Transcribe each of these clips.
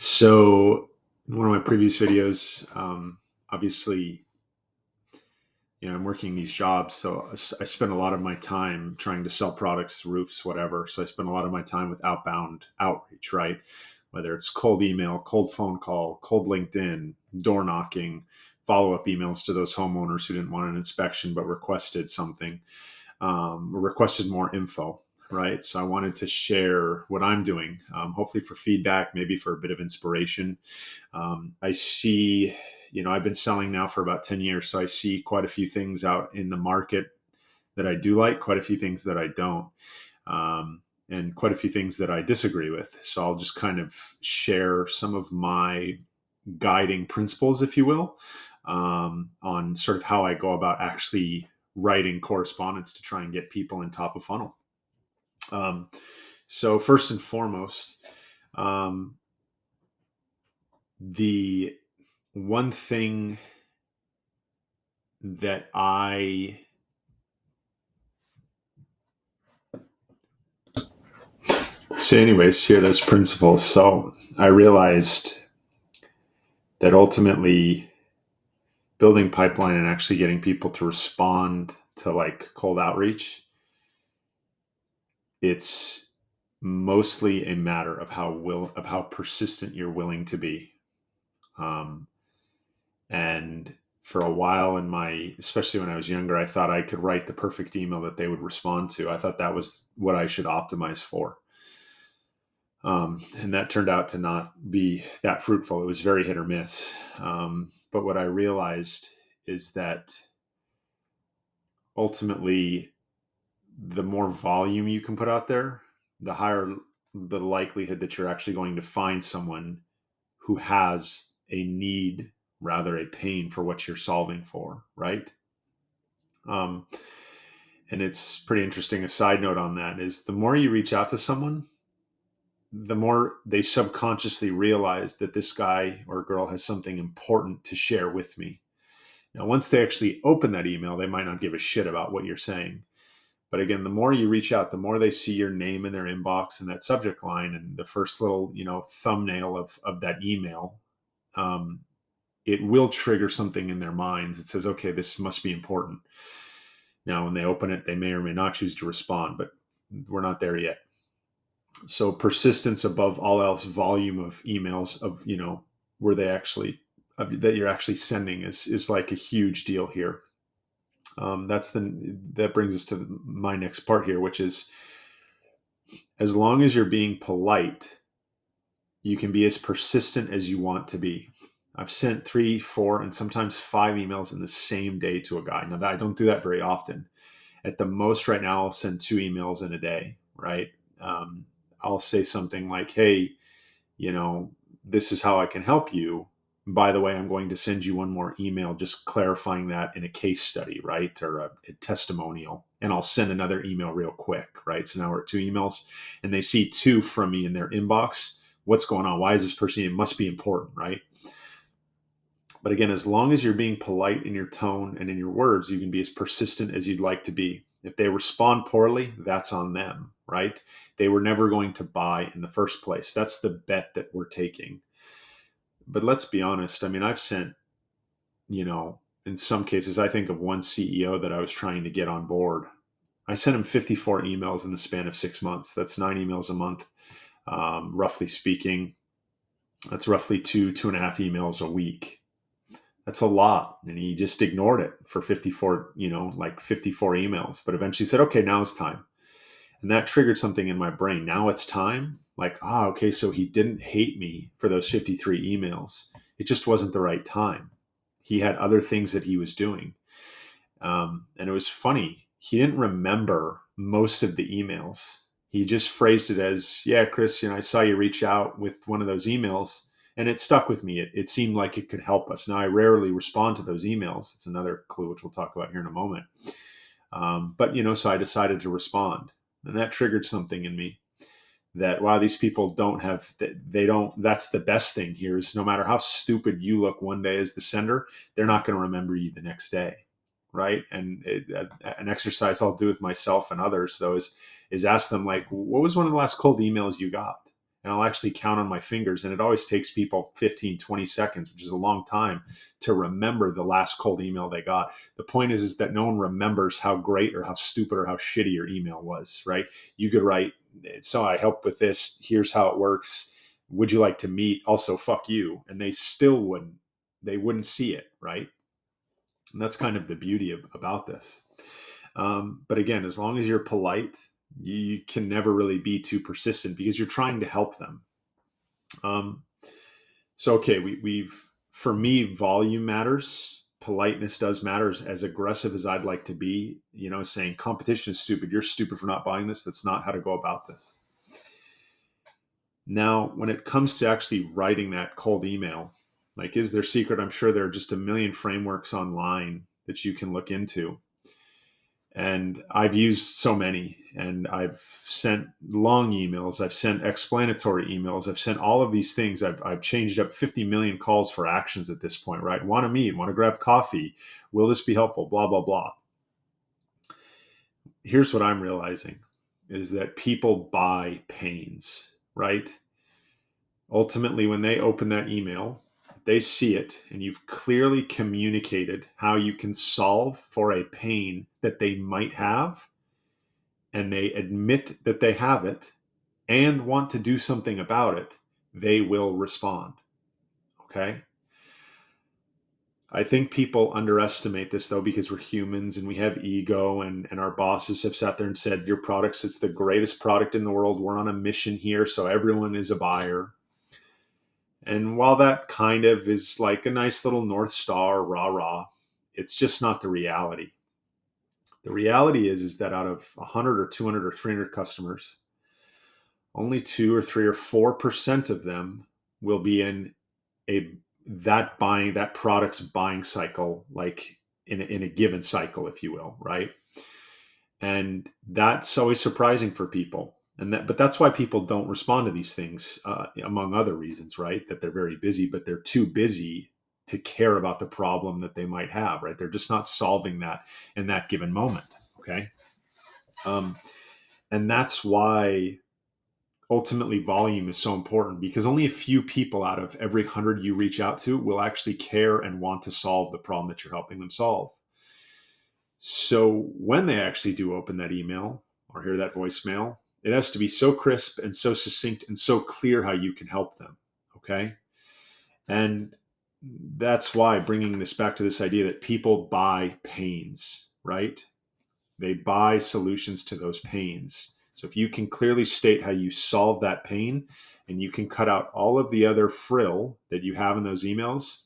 So, in one of my previous videos, obviously, I'm working these jobs, so I spend a lot of my time trying to sell products, roofs, whatever. So I spend a lot of my time with outbound outreach, right? Whether it's cold email, cold phone call, cold LinkedIn, door knocking, follow up emails to those homeowners who didn't want an inspection but requested something, requested more info, right? So I wanted to share what I'm doing, hopefully for feedback, maybe for a bit of inspiration. I see, I've been selling now for about 10 years. So I see quite a few things out in the market that I do like, quite a few things that I don't, and quite a few things that I disagree with. So I'll just kind of share some of my guiding principles, if you will, on sort of how I go about actually writing correspondence to try and get people in top of funnel. Um, so first and foremost, um, the one thing that I so anyways, here are those principles. So I realized that ultimately building pipeline and actually getting people to respond to like cold outreach, it's mostly a matter of how persistent you're willing to be. Um, and for a while especially when I was younger, I thought I could write the perfect email that they would respond to. I thought that was what I should optimize for. And that turned out to not be that fruitful. It was very hit or miss. But what I realized is that ultimately, the more volume you can put out there, the higher the likelihood that you're actually going to find someone who has a need, rather a pain for what you're solving for, right? Um, and it's pretty interesting. A side note on that is the more you reach out to someone, the more they subconsciously realize that this guy or girl has something important to share with me. Now, once they actually open that email, they might not give a shit about what you're saying. But again, the more you reach out, the more they see your name in their inbox and that subject line and the first little, thumbnail of that email, um, it will trigger something in their minds. It says, okay, this must be important. Now, when they open it, they may or may not choose to respond, but we're not there yet. So persistence above all else, volume of emails of, where they actually, that you're actually sending is like a huge deal here. That brings us to my next part here, which is as long as you're being polite, you can be as persistent as you want to be. I've sent 3, 4, and sometimes 5 emails in the same day to a guy. Now, I don't do that very often. At the most right now, I'll send 2 emails in a day, right? Um, I'll say something like, hey, this is how I can help you. By the way, I'm going to send you one more email just clarifying that in a case study, right? Or a testimonial. And I'll send another email real quick, right? So now we're at 2 emails and they see 2 from me in their inbox. What's going on? Why is this person? It must be important, right? But again, as long as you're being polite in your tone and in your words, you can be as persistent as you'd like to be. If they respond poorly, that's on them, right? They were never going to buy in the first place. That's the bet that we're taking. But let's be honest. I mean, I've sent, in some cases, I think of one CEO that I was trying to get on board. I sent him 54 emails in the span of 6 months. That's 9 emails a month, roughly speaking. That's roughly 2.5 emails a week. That's a lot. And he just ignored it for 54, 54 emails. But eventually said, okay, now it's time. And that triggered something in my brain. Now it's time. Like, okay, so he didn't hate me for those 53 emails. It just wasn't the right time. He had other things that he was doing. And it was funny. He didn't remember most of the emails. He just phrased it as, yeah, Chris, I saw you reach out with one of those emails and it stuck with me. It seemed like it could help us. Now, I rarely respond to those emails. It's another clue, which we'll talk about here in a moment. But, so I decided to respond. And that triggered something in me that, wow, these people don't have, they don't, that's the best thing here is no matter how stupid you look one day as the sender, they're not going to remember you the next day. Right. And an exercise I'll do with myself and others, though, is ask them, like, what was one of the last cold emails you got? and I'll actually count on my fingers. And it always takes people 15, 20 seconds, which is a long time, to remember the last cold email they got. The point is that no one remembers how great or how stupid or how shitty your email was, right? You could write, so I help with this. Here's how it works. Would you like to meet? Also, fuck you. And they still wouldn't see it, right? And that's kind of the beauty about this. But again, as long as you're polite, you can never really be too persistent because you're trying to help them. So, okay, we've, for me, volume matters. Politeness does matter. As aggressive as I'd like to be, saying competition is stupid. You're stupid for not buying this. That's not how to go about this. Now, when it comes to actually writing that cold email, like, is there secret? I'm sure there are just a million frameworks online that you can look into. And I've used so many, and I've sent long emails. I've sent explanatory emails. I've sent all of these things. I've changed up 50 million calls for actions at this point, right? Want to meet, want to grab coffee. Will this be helpful? Blah, blah, blah. Here's what I'm realizing is that people buy pains, right? Ultimately, when they open that email, they see it, and you've clearly communicated how you can solve for a pain that they might have, and they admit that they have it and want to do something about it, they will respond. Okay? I think people underestimate this, though, because we're humans and we have ego, and our bosses have sat there and said, your product's, it's the greatest product in the world. We're on a mission here, so everyone is a buyer. And while that kind of is like a nice little North Star, rah, rah, it's just not the reality. The reality is that out of 100 or 200 or 300 customers, only 2 or 3 or 4% of them will be in that product's buying cycle, like in a given cycle, if you will, right? And that's always surprising for people. But that's why people don't respond to these things, among other reasons, right? That they're very busy, but they're too busy to care about the problem that they might have, right? They're just not solving that in that given moment, okay? And that's why ultimately volume is so important, because only a few people out of every 100 you reach out to will actually care and want to solve the problem that you're helping them solve. So when they actually do open that email or hear that voicemail, it has to be so crisp and so succinct and so clear how you can help them. Okay. And that's why, bringing this back to this idea that people buy pains, right? They buy solutions to those pains. So if you can clearly state how you solve that pain, and you can cut out all of the other frill that you have in those emails,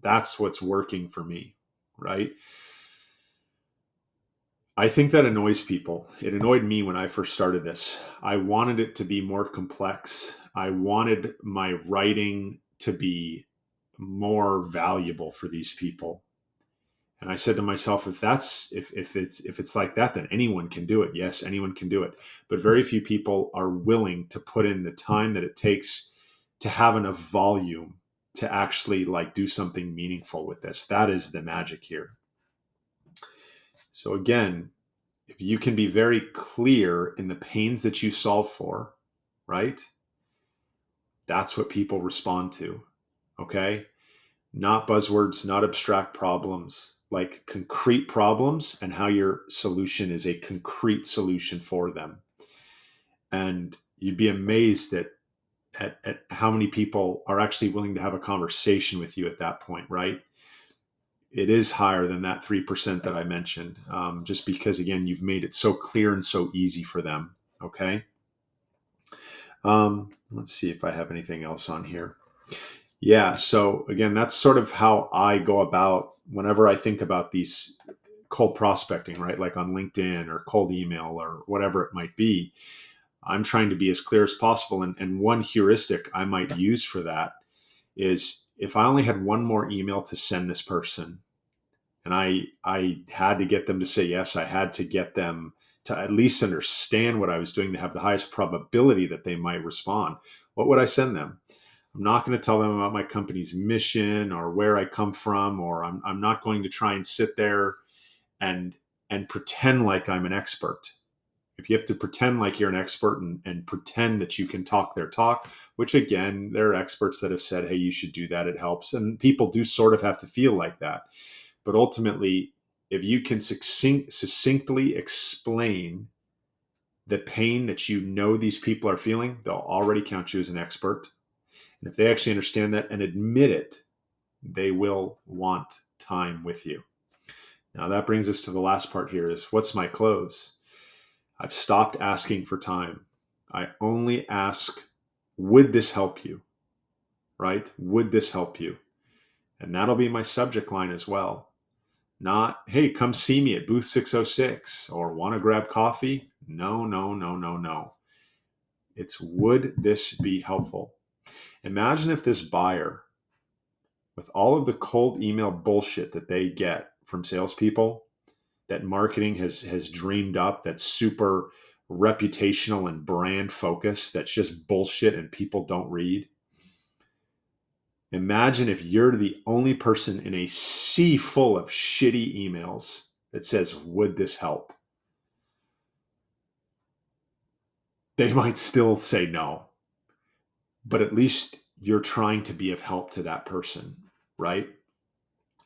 that's what's working for me, right? I think that annoys people. It annoyed me when I first started this. I wanted it to be more complex. I wanted my writing to be more valuable for these people. And I said to myself, if it's like that, then anyone can do it. Yes, anyone can do it. But very few people are willing to put in the time that it takes to have enough volume to actually like do something meaningful with this. That is the magic here. So again, if you can be very clear in the pains that you solve for, right? That's what people respond to. Okay? Not buzzwords, not abstract problems, like concrete problems, and how your solution is a concrete solution for them. And you'd be amazed at how many people are actually willing to have a conversation with you at that point, right? It is higher than that 3% that I mentioned, just because, again, you've made it so clear and so easy for them. Okay. Let's see if I have anything else on here. Yeah. So again, that's sort of how I go about whenever I think about these cold prospecting, right? Like on LinkedIn or cold email or whatever it might be. I'm trying to be as clear as possible. And one heuristic I might use for that is, if I only had one more email to send this person, and I had to get them to say yes, I had to get them to at least understand what I was doing to have the highest probability that they might respond, what would I send them? I'm not going to tell them about my company's mission or where I come from, or I'm not going to try and sit there and pretend like I'm an expert. If you have to pretend like you're an expert and pretend that you can talk their talk, which again, there are experts that have said, hey, you should do that. It helps. And people do sort of have to feel like that. But ultimately, if you can succinctly explain the pain that you know these people are feeling, they'll already count you as an expert. And if they actually understand that and admit it, they will want time with you. Now that brings us to the last part here is what's my close? I've stopped asking for time. I only ask, would this help you? Right? Would this help you? And that'll be my subject line as well. Not, hey, come see me at booth 606 or want to grab coffee? No, no, no, no, no. It's, would this be helpful? Imagine if this buyer, with all of the cold email bullshit that they get from salespeople, that marketing has dreamed up, that's super reputational and brand focused, that's just bullshit and people don't read. Imagine if you're the only person in a sea full of shitty emails that says, would this help? They might still say no, but at least you're trying to be of help to that person, right?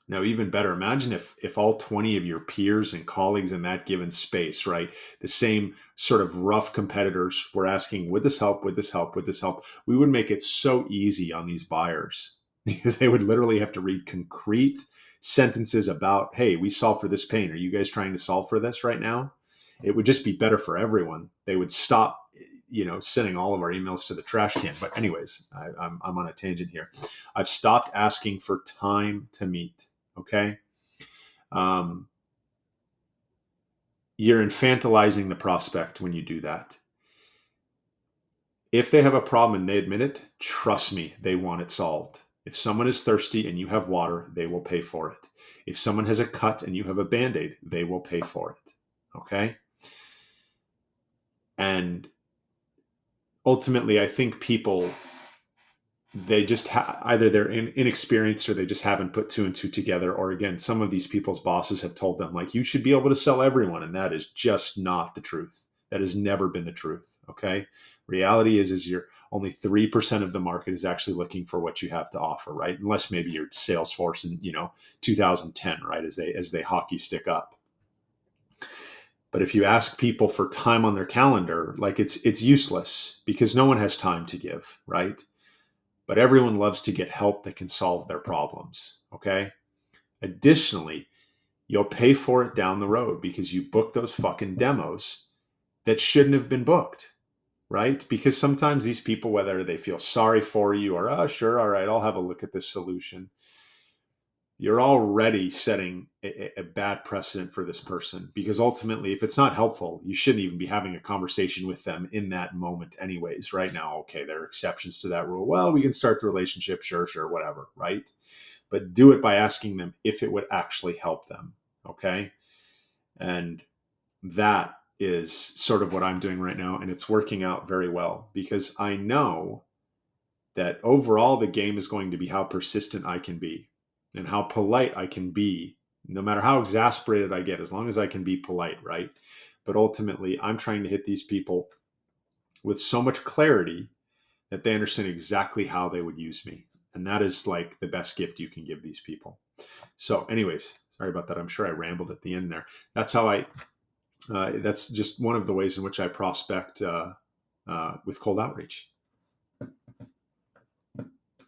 Now, even better, imagine if all 20 of your peers and colleagues in that given space, right, the same sort of rough competitors were asking, would this help? Would this help? Would this help? We would make it so easy on these buyers because they would literally have to read concrete sentences about, hey, we solve for this pain. Are you guys trying to solve for this right now? It would just be better for everyone. They would stop, sending all of our emails to the trash can. But anyways, I'm on a tangent here. I've stopped asking for time to meet. Okay. You're infantilizing the prospect when you do that. If they have a problem and they admit it, trust me, they want it solved. If someone is thirsty and you have water, they will pay for it. If someone has a cut and you have a Band-Aid, they will pay for it. Okay. And ultimately, I think people, they just either they're inexperienced or they just haven't put two and two together. Or again, some of these people's bosses have told them like, you should be able to sell everyone. And that is just not the truth. That has never been the truth. Okay. Reality is you're only 3% of the market is actually looking for what you have to offer, right? Unless maybe you're Salesforce in, 2010, right? As they hockey stick up. But if you ask people for time on their calendar, like it's useless because no one has time to give, right? But everyone loves to get help that can solve their problems. Okay. Additionally, you'll pay for it down the road because you booked those fucking demos that shouldn't have been booked, right? Because sometimes these people, whether they feel sorry for you or, oh, sure, all right, I'll have a look at this solution, you're already setting a bad precedent for this person because ultimately, if it's not helpful, you shouldn't even be having a conversation with them in that moment anyways. Right now, okay, there are exceptions to that rule. Well, we can start the relationship, sure, whatever, right? But do it by asking them if it would actually help them, okay? And that is sort of what I'm doing right now, and it's working out very well because I know that overall the game is going to be how persistent I can be and how polite I can be, no matter how exasperated I get, as long as I can be polite, right? But ultimately, I'm trying to hit these people with so much clarity that they understand exactly how they would use me. And that is like the best gift you can give these people. So anyways, sorry about that. I'm sure I rambled at the end there. That's how that's just one of the ways in which I prospect with cold outreach.